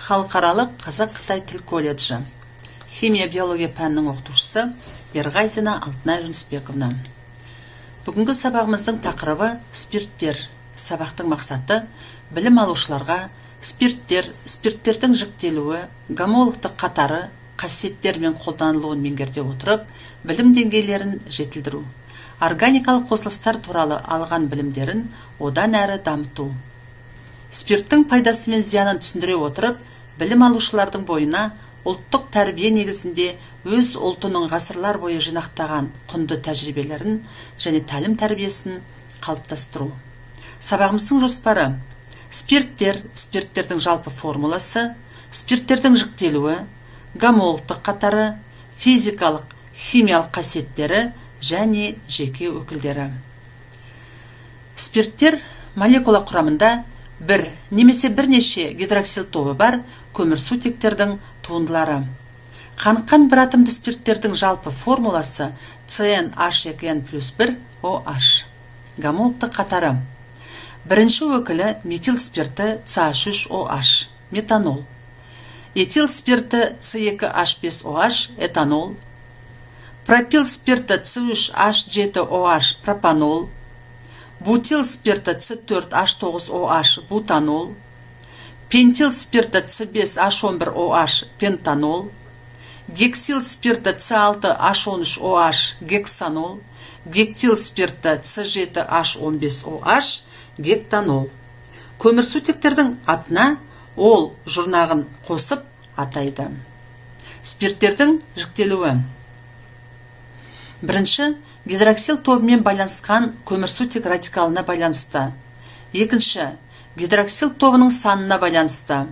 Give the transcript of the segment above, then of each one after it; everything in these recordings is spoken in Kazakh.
Халықаралық Қазақ-Қытай тіл колледжі. Химия-биология пәнінің оқытушысы Ерғазина Алтынай Жүнісбековна. Бүгінгі сабағымыздың тақырыбы спирттер. Сабақтың мақсаты білім алушыларға спирттердің жіктелуі, гомологтық қатары, қасиеттер мен қолданылуын меңгерте отырып, білім деңгейлерін жетілдіру. Органикалық қосылыстар туралы алған білімдерін одан әрі дамыту. Спирттің пайдасы мен зиянын түсіндіре отырып, білім алушылардың бойына ұлттық тәрбие негізінде өз ұлтының ғасырлар бойы жинақтаған құнды тәжірибелерін және тәлім тәрбиесін қалыптастыру. Сабағымыздың жоспары: спирттердің жалпы формуласы, спирттердің жіктелуі, гомологтық қатары, физикалық, химиялық қасиеттері және жеке өкілдері. Спирттер молекула құрамында бір немесе бірнеше гидроксил тобы бар көмірсутектердің туындылары. Қаныққан бір атомды спирттердің жалпы формуласы CnH2n+1OH. Гомологтық қатары: бірінші өкілі метил спирті CH3OH, метанол. Этил спирті C2H5OH, этанол. Пропил спирті C3H7OH, пропанол. Бутил спирті C4H9OH, бутанол. Пентил спирті C5H11OH, пентанол. Гексил спирті C6H13OH, гексанол. Гектил спирті C7H15OH, гектанол. Көмірсутектердің атына ол жұрнағын қосып атайды. Спирттердің жіктелуі: бірінші, гидроксил тобымен байланысқан көмірсутек радикалына байланысты. Екінші, гидроксил тобының санына байланысты.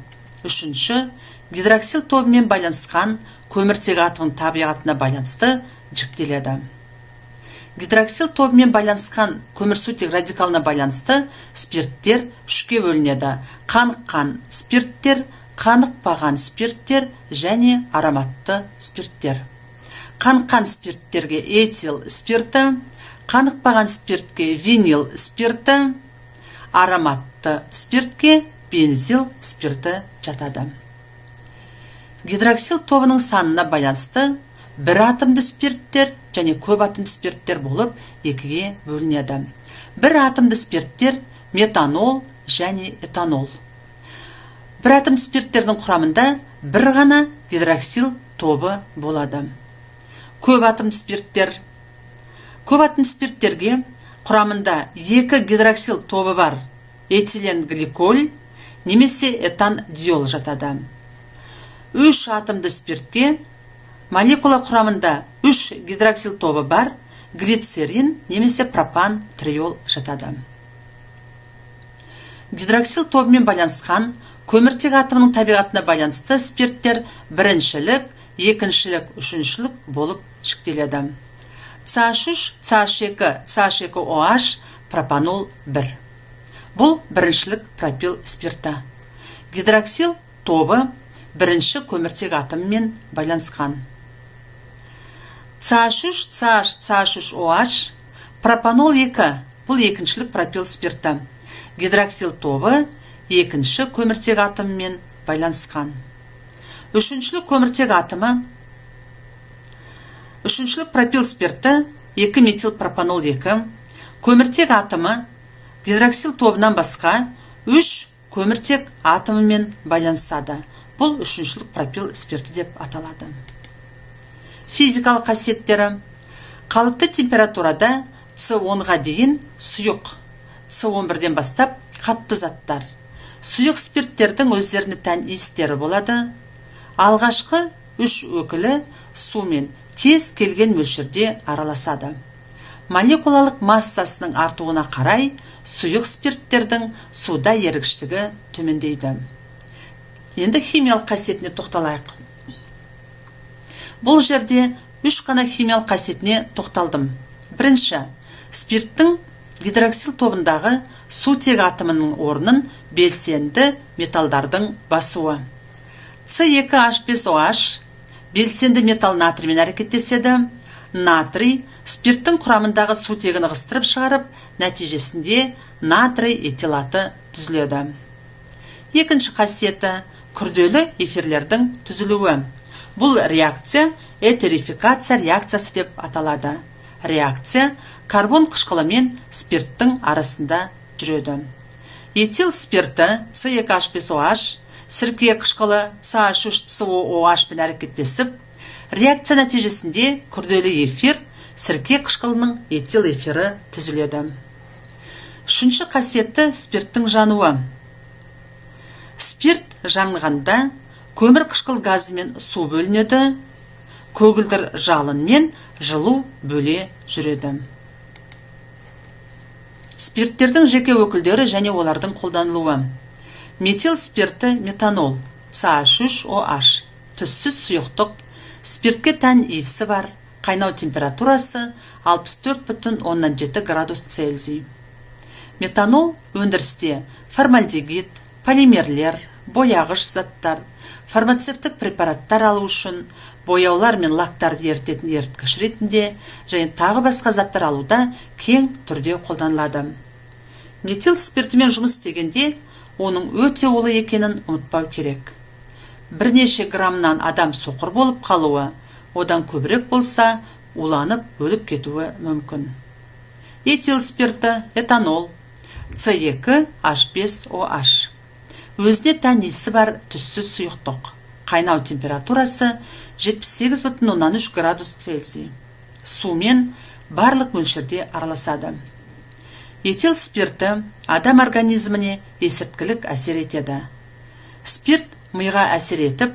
Үшінші, гидроксил тобымен байланысқан көміртек атомның табиғатына байланысты жіктеледі. Гидроксил тобымен байланысқан көмірсутек радикалына байланысты спирттер үшке бөлінеді: қаныққан спирттер, қанықпаған спирттер және ароматты спирттер. Қаныққан спирттерге этил спирті, қанықпаған спиртке винил спирті, ароматты спиртке бензил спирті жатады. Гидроксил тобының санына байланысты бір атомды спирттер және көп атомды спирттер болып екіге бөлінеді. Бір атомды спирттер метанол және этанол. Бір атомды спирттердің құрамында бір ғана гидроксил тобы болады. Көп атомды спирттерге құрамында екі гидроксил тобы бар этилен гликоль немесе этан диол жатады. Үш атомды спиртке молекула құрамында үш гидроксил тобы бар глицерин немесе пропан триол жатады. Гидроксил тобымен байланысқан көміртек атомының табиғатына байланысты спирттер біріншілік, екіншілік, үшіншілік болып жіктеледі. CH3, CH2, CH2OH, пропанол 1. Бұл біріншілік пропил спирті. Гидроксил тобы бірінші көміртек атомымен байланысқан. CH3, CH3OH, пропанол 2. Бұл екіншілік пропил спирті. Гидроксил тобы екінші көміртек атомымен байланысқан. Үшіншілік көміртек атомы, үшіншілік пропил спирті 2 метил пропанол 2. Көміртек атомы гидроксил тобынан басқа 3 көміртек атомымен байланысады. Бұл үшіншілік пропил спирті деп аталады. Физикалық қасиеттері: қалыпты температурада С10-ға дейін сұйық, С11-ден бастап қатты заттар. Сұйық спирттердің өздеріне тән иістері болады. Алғашқы үш өкілі сумен кез келген мөлшерде араласады. Молекулалық массасының артуына қарай сұйық спирттердің суда ерігіштігі төмендейді. Енді химиялық қасиетіне тоқталайық. Бұл жерде үш қана химиялық қасиетіне тоқталдым. Бірінші, спирттің гидроксил тобындағы сутек атомының орнын белсенді металдардың басуы. C2H5OH белсенді метал натриймен әрекеттеседі. Натрий спирттің құрамындағы сутегін ығыстырып шығарып, нәтижесінде натрий этилаты түзіледі. Екінші қасиеті: күрделі эфирлердің түзілуі. Бұл реакция этерификация реакциясы деп аталады. Реакция карбон қышқылы мен спирттің арасында жүреді. Этил спирті C2H5OH, сірке қышқылы CH3COOH пен әрекеттесіп, реакция нәтижесінде күрделі эфир сірке қышқылының этил эфирі түзіледі. Үшінші қасиеті спирттің жануы. Спирт жанғанда көмір қышқыл газы мен су бөлінеді, көгілдір жалын мен жылу бөле жүреді. Спирттердің жеке өкілдері және олардың қолданылуы. Метил спирті метанол, CH3OH, түссіз сұйықтық, спиртке тән иісі бар, қайнау температурасы 64,7 градус Цельсий. Метанол өндірісте формальдегид, полимерлер, бояғыш заттар, фармацевтік препараттар алу үшін, бояулар мен лактарды ерітетін еріткіш ретінде және тағы басқа заттар алуда кең түрде қолданылады. Метил спиртімен жұмыс істегенде оның өте улы екенін ұмытпау керек. Бірнеше граммнан адам соқыр болып қалуы, одан көбірек болса уланып өліп кетуі мүмкін. Этил спирті этанол, C2H5OH. Өзіне тән иісі бар түссіз сұйықтық. Қайнау температурасы 78,3 градус Цельсий. Сумен барлық мөлшерде араласады. Этил спирті адам организміне есірткілік әсер етеді. Спирт миға әсер етіп,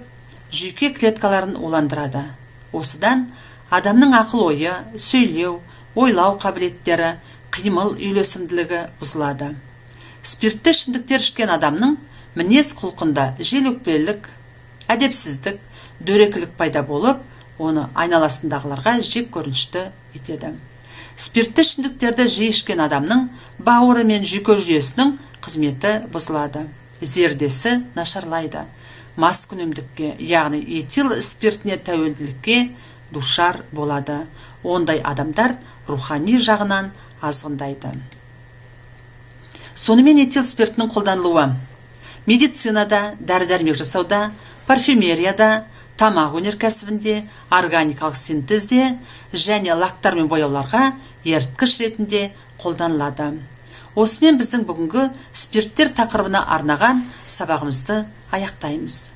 жүйке клеткаларын уландырады. Осыдан адамның ақыл-ойы, сөйлеу, ойлау қабілеттері, қимыл үйлесімділігі бұзылады. Спиртті ішімдіктер ішкен адамның мінез құлқында желөкпелік, әдепсіздік, дөрекілік пайда болып, оны айналасындағыларға жек көрінішті етеді. Спиртті ішімдіктерді жиі ішкен адамның бауыры мен жүйке жүйесінің қызметі бұзылады. Зердесі нашарлайды. Маскүнемдікке, яғни этил спиртіне тәуелділікке душар болады. Ондай адамдар рухани жағынан азғындайды. Сонымен этил спиртінің қолданылуы. Медицинада, дәрі-дәрмек жасауда, парфюмерияда, тамақ өнеркәсібінде, органикалық синтезде және лактар мен бояуларға еріткіш ретінде қолданылады. Осымен біздің бүгінгі спирттер тақырыбына арнаған сабағымызды аяқтаймыз.